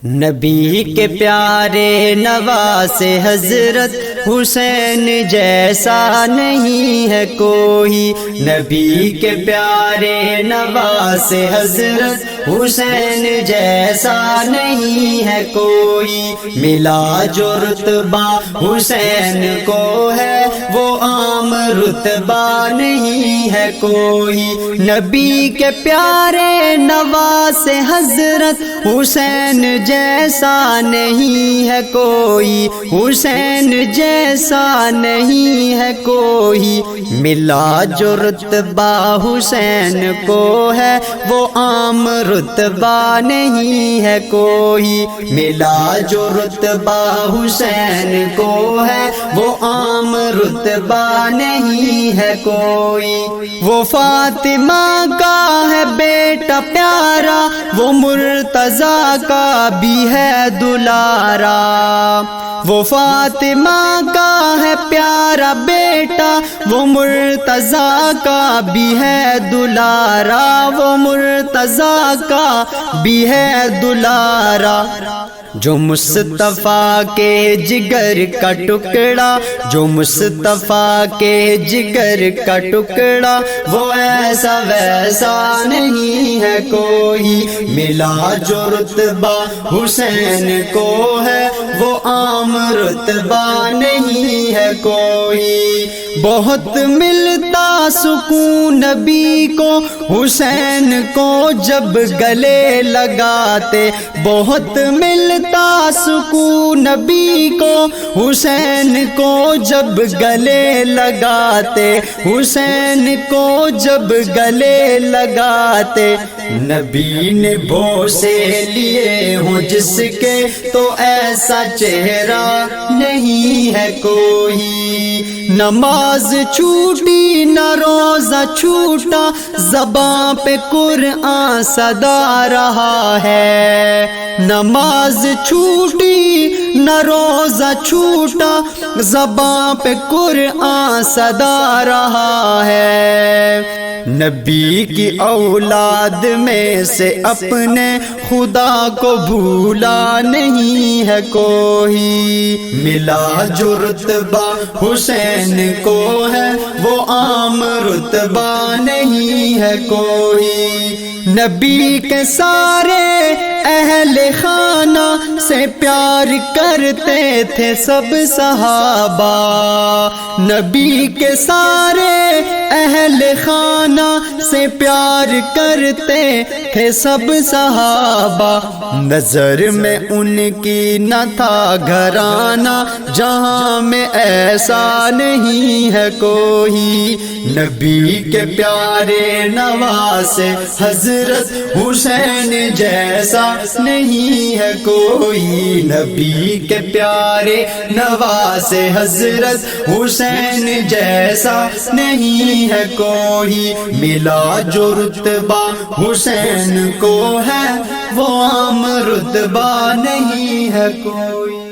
نبی کے پیارے نواسے حضرت حسین جیسا نہیں ہے کوئی، نبی کے پیارے نواسے حضرت حسین جیسا نہیں ہے کوئی، ملا جو رتبہ حسین کو ہے وہ عام رتبہ نہیں ہے کوئی، نبی کے پیارے نواسے حضرت حسین جیسا نہیں ہے کوئی، حسین جیسا نہیں ہے کوئی، ملا جو رتبہ حسین کو ہے وہ عام رتبہ نہیں ہے کوئی، ملا جو رتبہ حسین کو ہے وہ عام رتبہ نہیں ہے کوئی، وہ فاطمہ کا ہے بیٹا پیارا، وہ مرتضیٰ کا بھی ہے دلارا، وہ فاطمہ کا ہے پیارا بیٹا، وہ مرتضیٰ کا بھی ہے دلارا، وہ مرتضیٰ کا بھی ہے دلارا، جو مصطفیٰ کے جگر کا ٹکڑا، جو مصطفیٰ کے جگر کا ٹکڑا، وہ ایسا ویسا نہیں ہے کوئی، ملا جو رتبہ حسین کو ہے وہ عام رتبہ نہیں ہے کوئی، بہت ملتا سکون نبی کو حسین کو جب گلے لگاتے، بہت ملتا سکون نبی کو حسین کو جب گلے لگاتے، حسین کو جب گلے لگاتے، نبی نے بوسے لیے ہوں جس کے تو ایسا چہرہ نہیں ہے کوئی، نماز چھوٹی نہ روزہ چھوٹا، زباں پہ قرآن صدا رہا ہے، نماز چھوٹی نہ روزہ چھوٹا، زباں پہ قرآن صدا رہا ہے، نبی کی اولاد میں سے اپنے خدا کو بھولا نہیں ہے کوئی، ملا جو رتبہ حسین کو ہے وہ عام رتبہ نہیں ہے کوئی، نبی کے سارے اہل خانہ سے پیار کرتے تھے سب صحابہ، نبی کے سارے اہل خانہ سے پیار کرتے تھے سب صحابہ، نظر میں ان کی نہ تھا گھرانہ جہاں میں ایسا نہیں ہے کوئی، نبی کے پیارے نواسے حضرت حسین جیسا نہیں ہے کوئی، نبی کے پیارے نواسے حضرت حسین جیسا نہیں ہے کوئی، ملا جو رتبہ حسین کو ہے وہ عام رتبہ نہیں ہے کوئی۔